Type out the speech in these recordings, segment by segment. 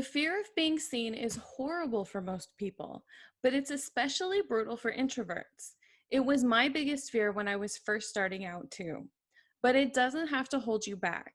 fear of being seen is horrible for most people, but it's especially brutal for introverts. It was my biggest fear when I was first starting out, too. But it doesn't have to hold you back.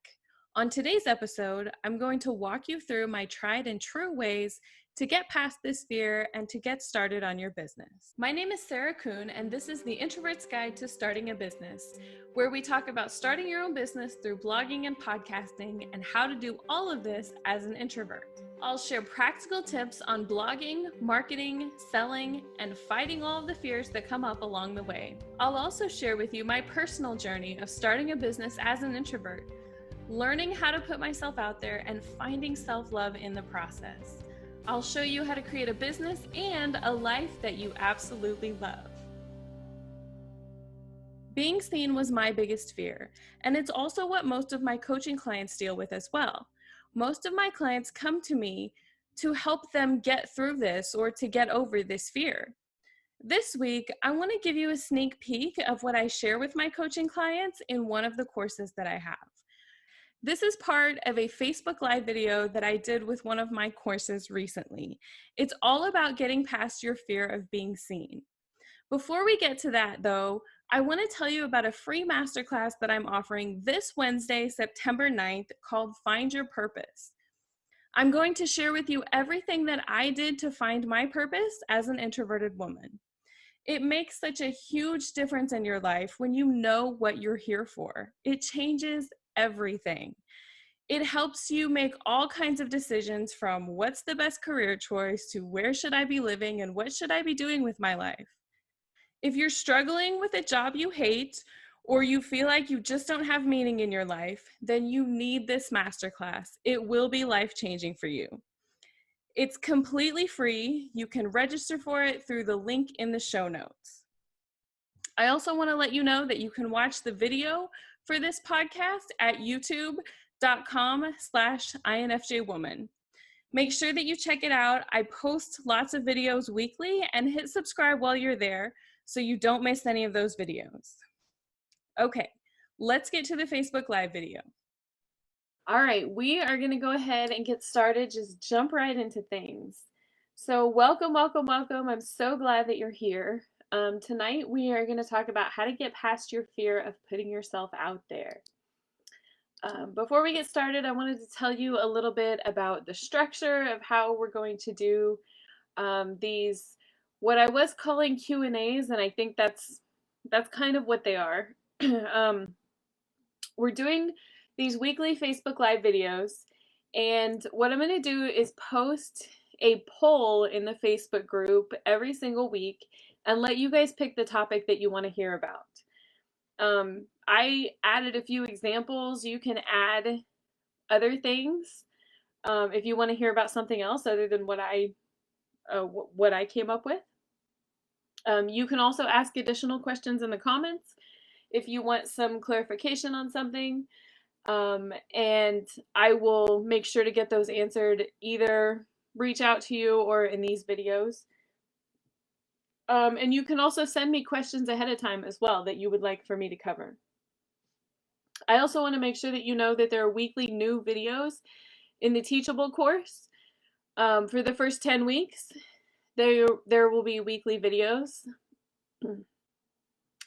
On today's episode, I'm going to walk you through my tried and true ways to get past this fear and to get started on your business. My name is Sarah Kuhn, and this is the Introvert's Guide to Starting a Business, where we talk about starting your own business through blogging and podcasting and how to do all of this as an introvert. I'll share practical tips on blogging, marketing, selling, and fighting all of the fears that come up along the way. I'll also share with you my personal journey of starting a business as an introvert, learning how to put myself out there, and finding self-love in the process. I'll show you how to create a business and a life that you absolutely love. Being seen was my biggest fear, and it's also what most of my coaching clients deal with as well. Most of my clients come to me to help them get through this or to get over this fear. This week, I want to give you a sneak peek of what I share with my coaching clients in one of the courses that I have. This is part of a Facebook Live video that I did with one of my courses recently. It's all about getting past your fear of being seen. Before we get to that, though, I want to tell you about a free masterclass that I'm offering this Wednesday, September 9th, called Find Your Purpose. I'm going to share with you everything that I did to find my purpose as an introverted woman. It makes such a huge difference in your life when you know what you're here for. It changes everything. It helps you make all kinds of decisions, from what's the best career choice to where should I be living and what should I be doing with my life. If you're struggling with a job you hate, or you feel like you just don't have meaning in your life, then you need this masterclass. It will be life-changing for you. It's completely free. You can register for it through the link in the show notes. I also want to let you know that you can watch the video for this podcast at youtube.com/infjwoman. Make sure that you check it out. I post lots of videos weekly, and hit subscribe while you're there so you don't miss any of those videos. Okay, let's get to the Facebook Live video. All right, we are going to go ahead and get started. Just jump right into things. So welcome. I'm so glad that you're here. Tonight we are going to talk about how to get past your fear of putting yourself out there. Before we get started, I wanted to tell you a little bit about the structure of how we're going to do these, what I was calling Q&As, and I think that's kind of what they are. We're doing these weekly Facebook Live videos, and what I'm going to do is post a poll in the Facebook group every single week and let you guys pick the topic that you want to hear about. I added a few examples. You can add other things if you want to hear about something else other than what I came up with. You can also ask additional questions in the comments if you want some clarification on something, and I will make sure to get those answered, either reach out to you or in these videos. And you can also send me questions ahead of time as well that you would like for me to cover. I also want to make sure that you know that there are weekly new videos in the Teachable course. For the first 10 weeks, there will be weekly videos.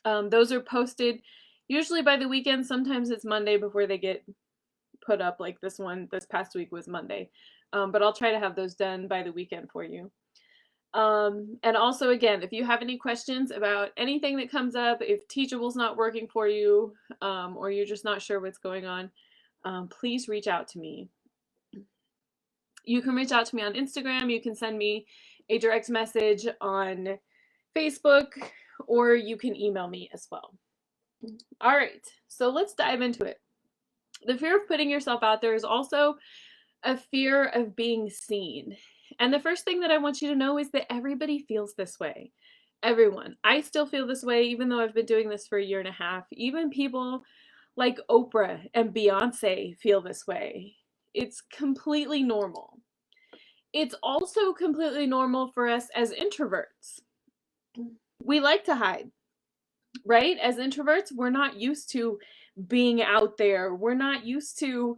Those are posted usually by the weekend. Sometimes it's Monday before they get put up, like this one this past week was Monday. But I'll try to have those done by the weekend for you. And also, again, if you have any questions about anything that comes up, if Teachable's not working for you, or you're just not sure what's going on, please reach out to me. You can reach out to me on Instagram. You can send me a direct message on Facebook, or you can email me as well. All right, so let's dive into it. The fear of putting yourself out there is also a fear of being seen. And the first thing that I want you to know is that everybody feels this way. Everyone. I still feel this way, even though I've been doing this for a year and a half. Even people like Oprah and Beyonce feel this way. It's completely normal. It's also completely normal for us as introverts. We like to hide, right? As introverts, we're not used to being out there. We're not used to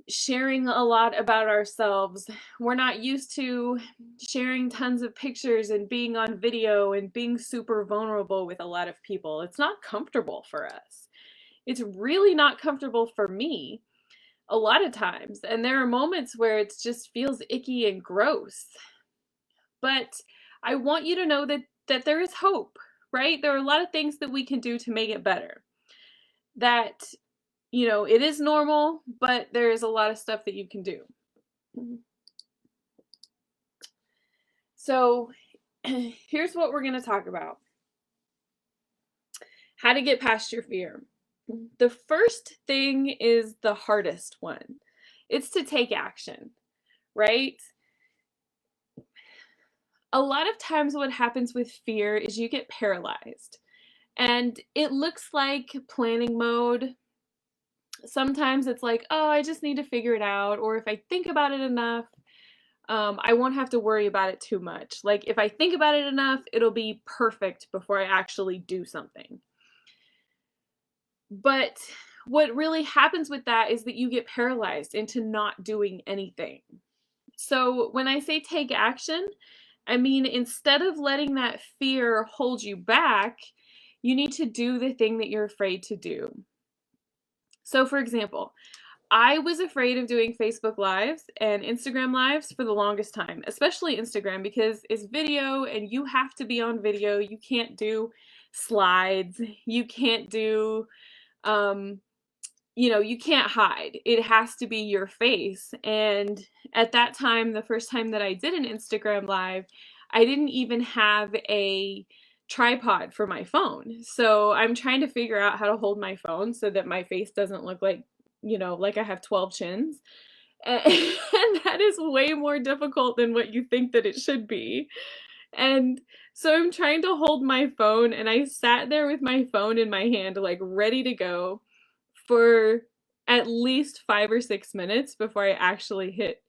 sharing a lot about ourselves. We're not used to sharing tons of pictures and being on video and being super vulnerable with a lot of people. It's not comfortable for us. It's really not comfortable for me a lot of times. And there are moments where it just feels icky and gross. But I want you to know that there is hope, right? There are a lot of things that we can do to make it better. That, it is normal, but there is a lot of stuff that you can do. So here's what we're going to talk about. How to get past your fear. The first thing is the hardest one. It's to take action, right? A lot of times what happens with fear is you get paralyzed. And it looks like planning mode. Sometimes it's like, oh, I just need to figure it out. Or if I think about it enough, I won't have to worry about it too much. Like if I think about it enough, it'll be perfect before I actually do something. But what really happens with that is that you get paralyzed into not doing anything. So when I say take action, I mean, instead of letting that fear hold you back, you need to do the thing that you're afraid to do. So for example, I was afraid of doing Facebook Lives and Instagram Lives for the longest time, especially Instagram, because it's video and you have to be on video. You can't do slides. You can't do, you can't hide. It has to be your face. And at that time, the first time that I did an Instagram Live, I didn't even have a tripod for my phone. So I'm trying to figure out how to hold my phone so that my face doesn't look like I have 12 chins. And that is way more difficult than what you think that it should be. And so I'm trying to hold my phone, and I sat there with my phone in my hand, like ready to go for at least 5 or 6 minutes before I actually hit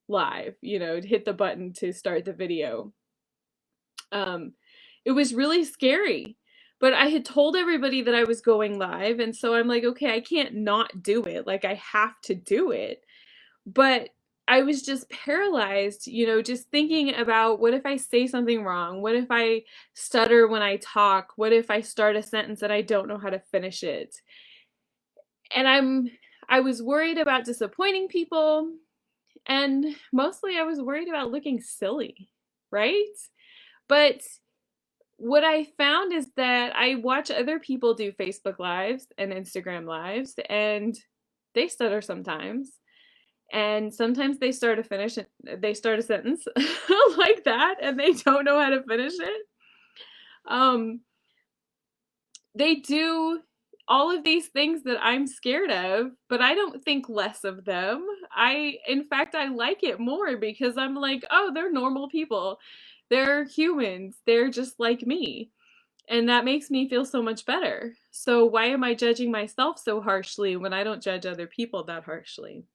live, hit the button to start the video. It was really scary. But I had told everybody that I was going live, and so I'm like, okay, I can't not do it. Like, I have to do it. But I was just paralyzed, just thinking about, what if I say something wrong? What if I stutter when I talk? What if I start a sentence and I don't know how to finish it? And I was worried about disappointing people, and mostly I was worried about looking silly, right? But what I found is that I watch other people do Facebook Lives and Instagram Lives, and they stutter sometimes. And sometimes they start a sentence like that, and they don't know how to finish it. They do all of these things that I'm scared of, but I don't think less of them. In fact, I like it more because I'm like, oh, they're normal people. They're humans. They're just like me. And that makes me feel so much better. So why am I judging myself so harshly when I don't judge other people that harshly?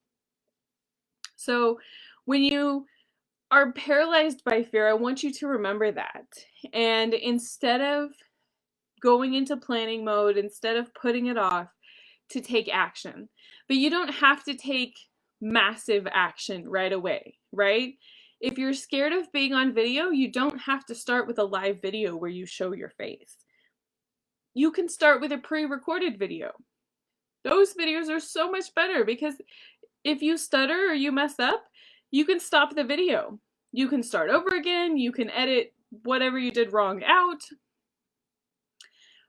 So when you are paralyzed by fear, I want you to remember that. And instead of going into planning mode, instead of putting it off, to take action. But you don't have to take massive action right away, right? If you're scared of being on video, you don't have to start with a live video where you show your face. You can start with a pre-recorded video. Those videos are so much better because if you stutter or you mess up, you can stop the video. You can start over again. You can edit whatever you did wrong out.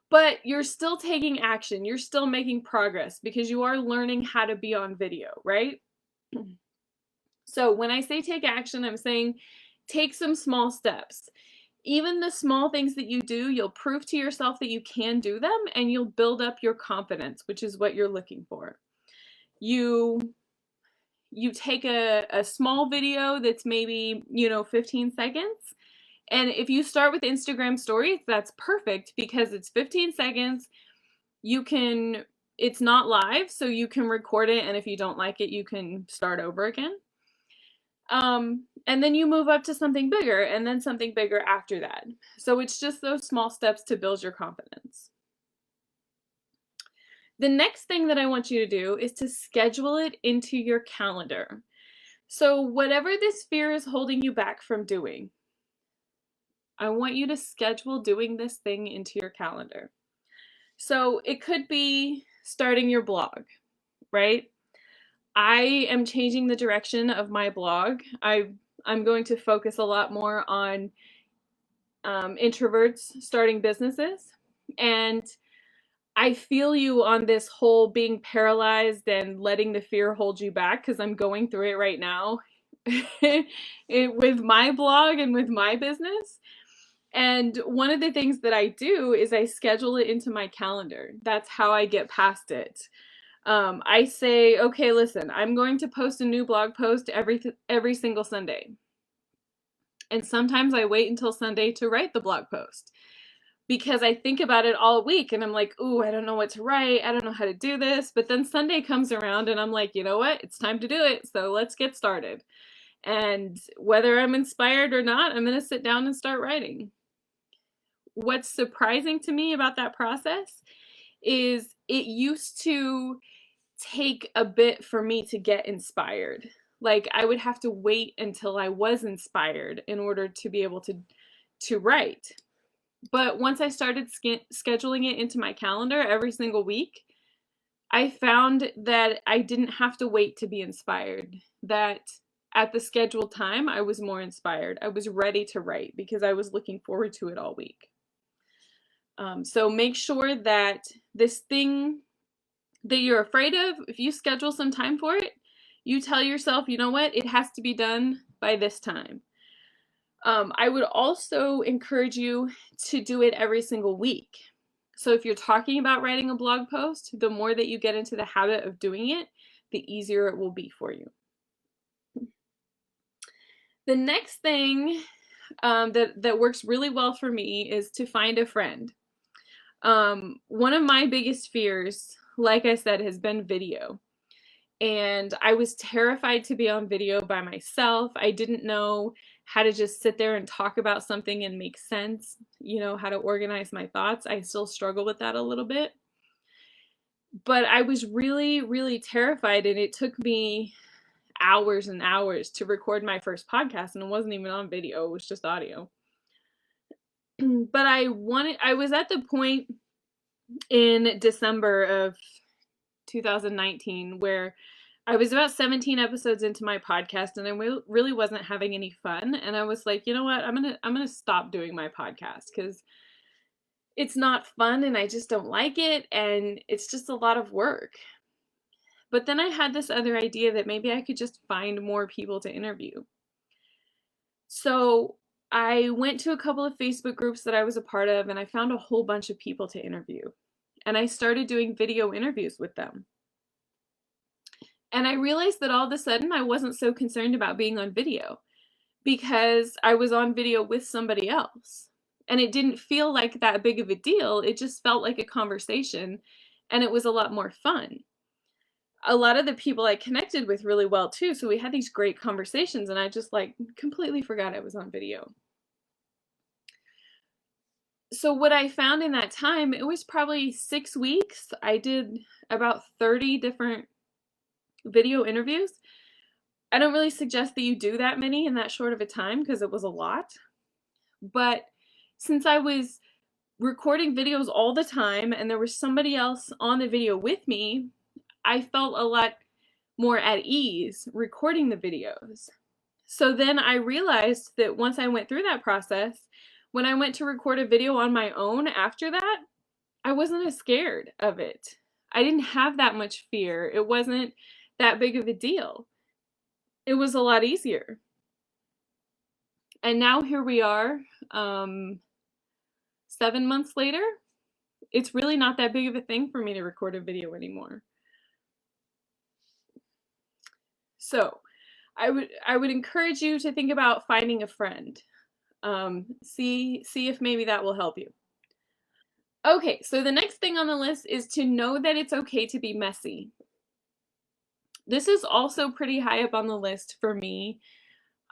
But you're still taking action. You're still making progress because you are learning how to be on video, right? So when I say take action, I'm saying take some small steps. Even the small things that you do, you'll prove to yourself that you can do them, and you'll build up your confidence, which is what you're looking for. You take a small video that's maybe, 15 seconds. And if you start with Instagram stories, that's perfect because it's 15 seconds. It's not live, so you can record it, and if you don't like it, you can start over again. And then you move up to something bigger, and then something bigger after that. So it's just those small steps to build your confidence. The next thing that I want you to do is to schedule it into your calendar. So whatever this fear is holding you back from doing, I want you to schedule doing this thing into your calendar. So it could be starting your blog, right? I am changing the direction of my blog. I'm going to focus a lot more on introverts starting businesses. And I feel you on this whole being paralyzed and letting the fear hold you back, because I'm going through it right now with my blog and with my business. And one of the things that I do is I schedule it into my calendar. That's how I get past it. I say, okay, listen, I'm going to post a new blog post every single Sunday. And sometimes I wait until Sunday to write the blog post, because I think about it all week and I'm like, ooh, I don't know what to write. I don't know how to do this. But then Sunday comes around and I'm like, you know what? It's time to do it. So let's get started. And whether I'm inspired or not, I'm going to sit down and start writing. What's surprising to me about that process is it used to take a bit for me to get inspired. Like I would have to wait until I was inspired in order to be able to write. But once I started scheduling it into my calendar every single week, I found that I didn't have to wait to be inspired. That at the scheduled time, I was more inspired. I was ready to write because I was looking forward to it all week. So make sure that this thing that you're afraid of, if you schedule some time for it, you tell yourself, you know what, it has to be done by this time. I would also encourage you to do it every single week. So if you're talking about writing a blog post, the more that you get into the habit of doing it, the easier it will be for you. The next thing that works really well for me is to find a friend. One of my biggest fears, like I said, has been video. And I was terrified to be on video by myself. I didn't know how to just sit there and talk about something and make sense, how to organize my thoughts. I still struggle with that a little bit. But I was really, really terrified, and it took me hours and hours to record my first podcast, and it wasn't even on video, it was just audio. But I was at the point in December of 2019 where I was about 17 episodes into my podcast and I really wasn't having any fun. And I was like, you know what? I'm gonna stop doing my podcast because it's not fun and I just don't like it and it's just a lot of work. But then I had this other idea that maybe I could just find more people to interview. So I went to a couple of Facebook groups that I was a part of and I found a whole bunch of people to interview. And I started doing video interviews with them. And I realized that all of a sudden I wasn't so concerned about being on video because I was on video with somebody else. And it didn't feel like that big of a deal. It just felt like a conversation and it was a lot more fun. A lot of the people I connected with really well too. So we had these great conversations and I just completely forgot I was on video. So what I found in that time, it was probably 6 weeks. I did about 30 different video interviews. I don't really suggest that you do that many in that short of a time because it was a lot. But since I was recording videos all the time and there was somebody else on the video with me, I felt a lot more at ease recording the videos. So then I realized that once I went through that process, when I went to record a video on my own after that, I wasn't as scared of it. I didn't have that much fear. It wasn't that big of a deal. It was a lot easier. And now here we are, 7 months later. It's really not that big of a thing for me to record a video anymore. So I would encourage you to think about finding a friend. See if maybe that will help you. Okay, so the next thing on the list is to know that it's okay to be messy. This is also pretty high up on the list for me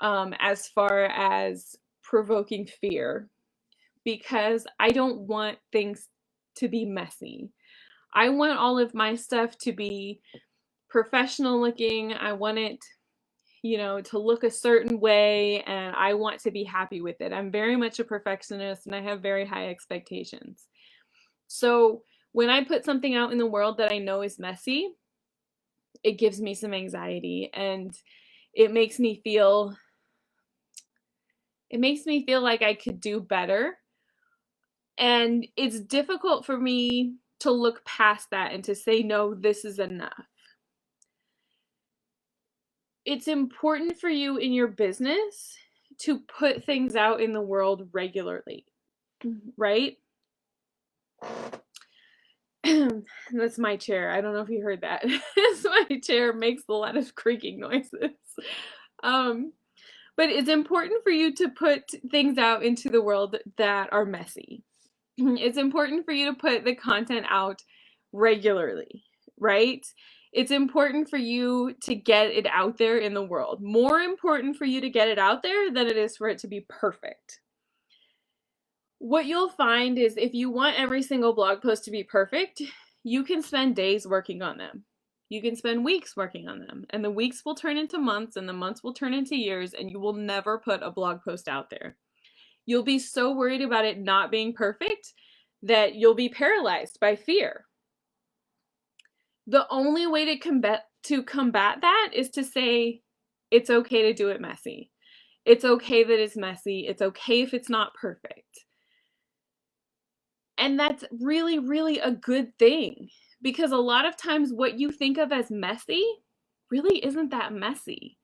as far as provoking fear, because I don't want things to be messy. I want all of my stuff to be professional looking. I want it, to look a certain way, and I want to be happy with it. I'm very much a perfectionist and I have very high expectations. So when I put something out in the world that I know is messy, it gives me some anxiety, and it makes me feel like I could do better. And it's difficult for me to look past that and to say, no, this is enough. It's important for you in your business to put things out in the world regularly, right? That's my chair. I don't know if you heard that. My chair makes a lot of creaking noises. But it's important for you to put things out into the world that are messy. It's important for you to put the content out regularly, right? It's important for you to get it out there in the world. More important for you to get it out there than it is for it to be perfect. What you'll find is if you want every single blog post to be perfect, you can spend days working on them. You can spend weeks working on them, and the weeks will turn into months, and the months will turn into years, and you will never put a blog post out there. You'll be so worried about it not being perfect that you'll be paralyzed by fear. The only way to combat that is to say, it's okay to do it messy. It's okay that it's messy. It's okay if it's not perfect. And that's really, really a good thing, because a lot of times what you think of as messy really isn't that messy.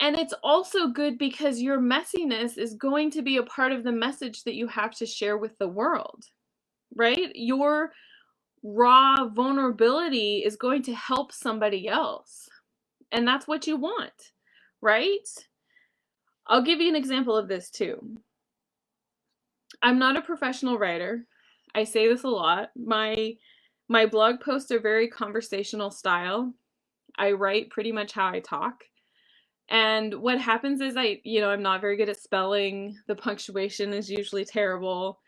And it's also good because your messiness is going to be a part of the message that you have to share with the world, right? Your raw vulnerability is going to help somebody else. And that's what you want, right? I'll give you an example of this too. I'm not a professional writer. I say this a lot. My blog posts are very conversational style. I write pretty much how I talk. And what happens is I'm not very good at spelling. The punctuation is usually terrible.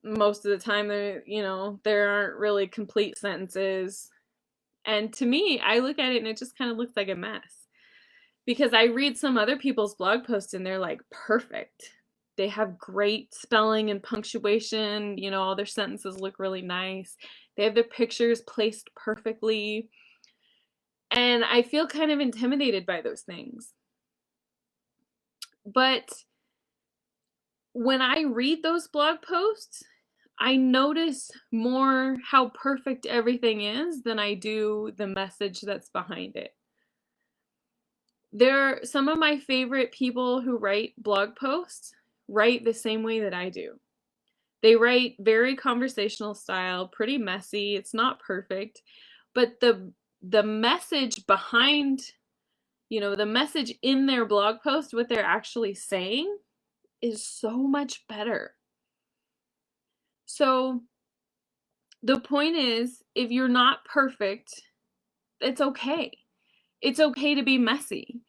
Most of the time there aren't really complete sentences. And to me, I look at it and it just kind of looks like a mess. Because I read some other people's blog posts and they're like perfect. They have great spelling and punctuation, all their sentences look really nice. They have their pictures placed perfectly. And I feel kind of intimidated by those things. But when I read those blog posts, I notice more how perfect everything is than I do the message that's behind it. Some of my favorite people who write blog posts write the same way that I do. They write very conversational style, pretty messy. It's not perfect, but the message behind, the message in their blog post, what they're actually saying, is so much better. So the point is, if you're not perfect, it's okay. It's okay to be messy.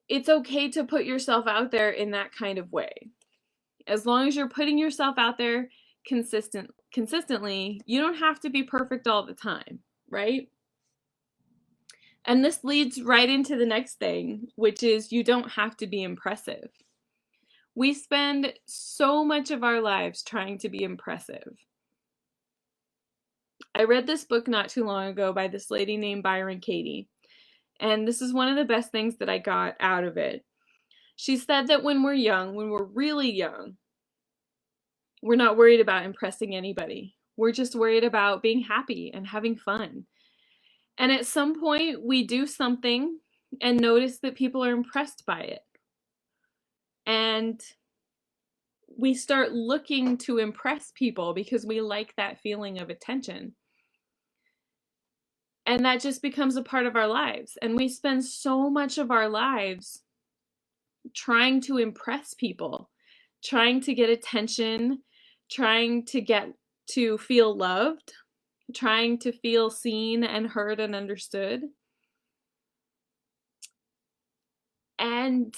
It's okay to put yourself out there in that kind of way. As long as you're putting yourself out there consistently, you don't have to be perfect all the time, right? And this leads right into the next thing, which is you don't have to be impressive. We spend so much of our lives trying to be impressive. I read this book not too long ago by this lady named Byron Katie, and this is one of the best things that I got out of it. She said that when we're really young, we're not worried about impressing anybody. We're just worried about being happy and having fun. And at some point, we do something and notice that people are impressed by it. And we start looking to impress people because we like that feeling of attention. And that just becomes a part of our lives. And we spend so much of our lives trying to impress people, trying to get attention, trying to feel loved, trying to feel seen and heard and understood. And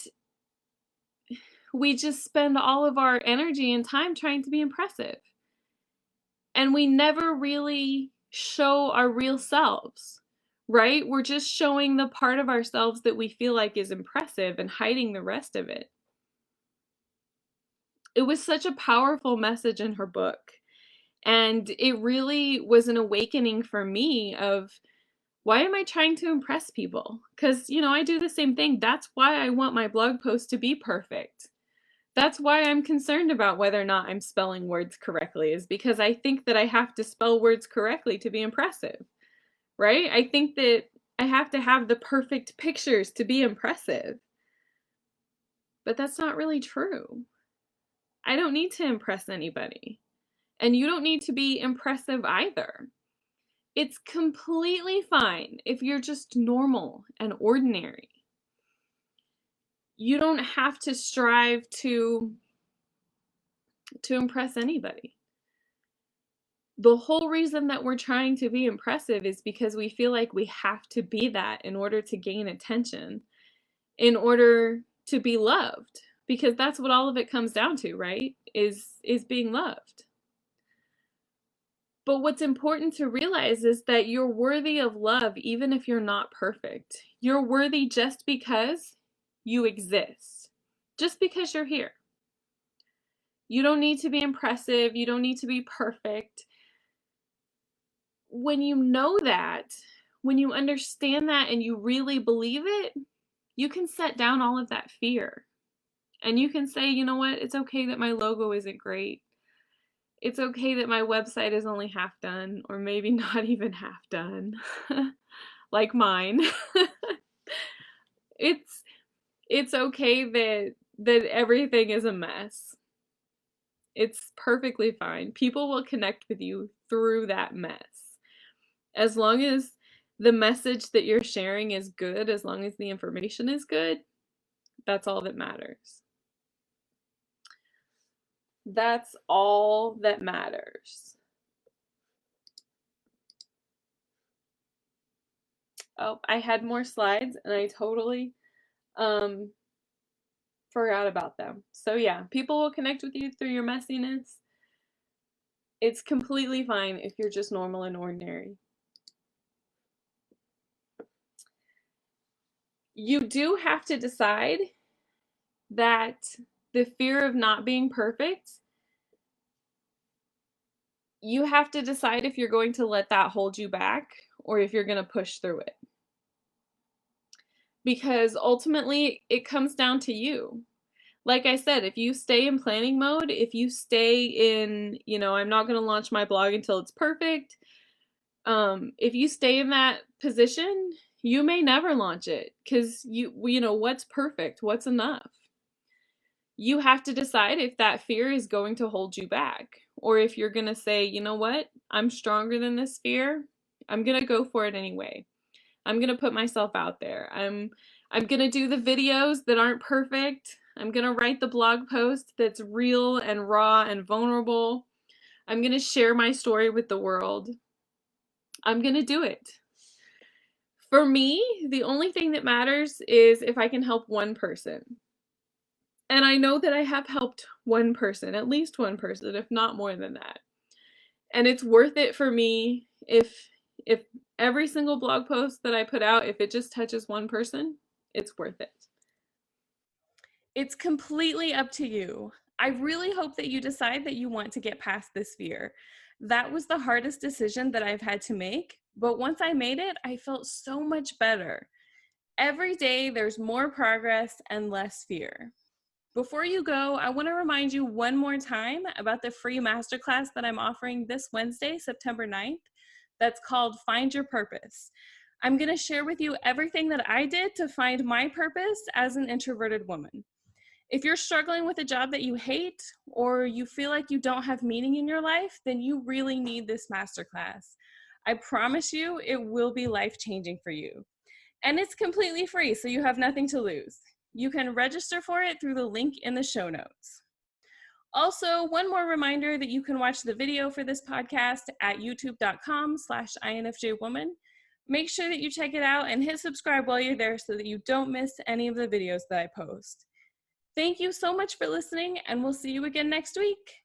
we just spend all of our energy and time trying to be impressive. And we never really show our real selves, right? We're just showing the part of ourselves that we feel like is impressive and hiding the rest of it. It was such a powerful message in her book. And it really was an awakening for me of, why am I trying to impress people? Because, I do the same thing. That's why I want my blog post to be perfect. That's why I'm concerned about whether or not I'm spelling words correctly, is because I think that I have to spell words correctly to be impressive, right? I think that I have to have the perfect pictures to be impressive. But that's not really true. I don't need to impress anybody. And you don't need to be impressive either. It's completely fine if you're just normal and ordinary. You don't have to strive to impress anybody. The whole reason that we're trying to be impressive is because we feel like we have to be that in order to gain attention, in order to be loved, because that's what all of it comes down to, right? Is being loved. But what's important to realize is that you're worthy of love even if you're not perfect. You're worthy just because you exist, just because you're here. You don't need to be impressive. You don't need to be perfect. When you know that, when you understand that and you really believe it, you can set down all of that fear. And you can say, you know what? It's okay that my logo isn't great. It's okay that my website is only half done, or maybe not even half done, like mine. It's okay that everything is a mess. It's perfectly fine. People will connect with you through that mess. As long as the message that you're sharing is good, as long as the information is good, that's all that matters. That's all that matters. Oh, I had more slides and I totally forgot about them. So yeah, people will connect with you through your messiness. It's completely fine if you're just normal and ordinary. You do have to decide that the fear of not being perfect, you have to decide if you're going to let that hold you back or if you're going to push through it. Because ultimately, it comes down to you. Like I said, if you stay in planning mode, if you stay in, I'm not going to launch my blog until it's perfect, if you stay in that position, you may never launch it because what's perfect, what's enough. You have to decide if that fear is going to hold you back, or if you're going to say, you know what, I'm stronger than this fear. I'm going to go for it anyway. I'm going to put myself out there. I'm going to do the videos that aren't perfect. I'm going to write the blog post that's real and raw and vulnerable. I'm going to share my story with the world. I'm going to do it. For me, the only thing that matters is if I can help one person. And I know that I have helped one person, at least one person, if not more than that. And it's worth it for me if every single blog post that I put out, if it just touches one person, it's worth it. It's completely up to you. I really hope that you decide that you want to get past this fear. That was the hardest decision that I've had to make, but once I made it, I felt so much better. Every day there's more progress and less fear. Before you go, I want to remind you one more time about the free masterclass that I'm offering this Wednesday, September 9th. That's called Find Your Purpose. I'm going to share with you everything that I did to find my purpose as an introverted woman. If you're struggling with a job that you hate, or you feel like you don't have meaning in your life, then you really need this masterclass. I promise you it will be life-changing for you. And it's completely free, so you have nothing to lose. You can register for it through the link in the show notes. Also, one more reminder that you can watch the video for this podcast at youtube.com/infjwoman. Make sure that you check it out and hit subscribe while you're there so that you don't miss any of the videos that I post. Thank you so much for listening, and we'll see you again next week.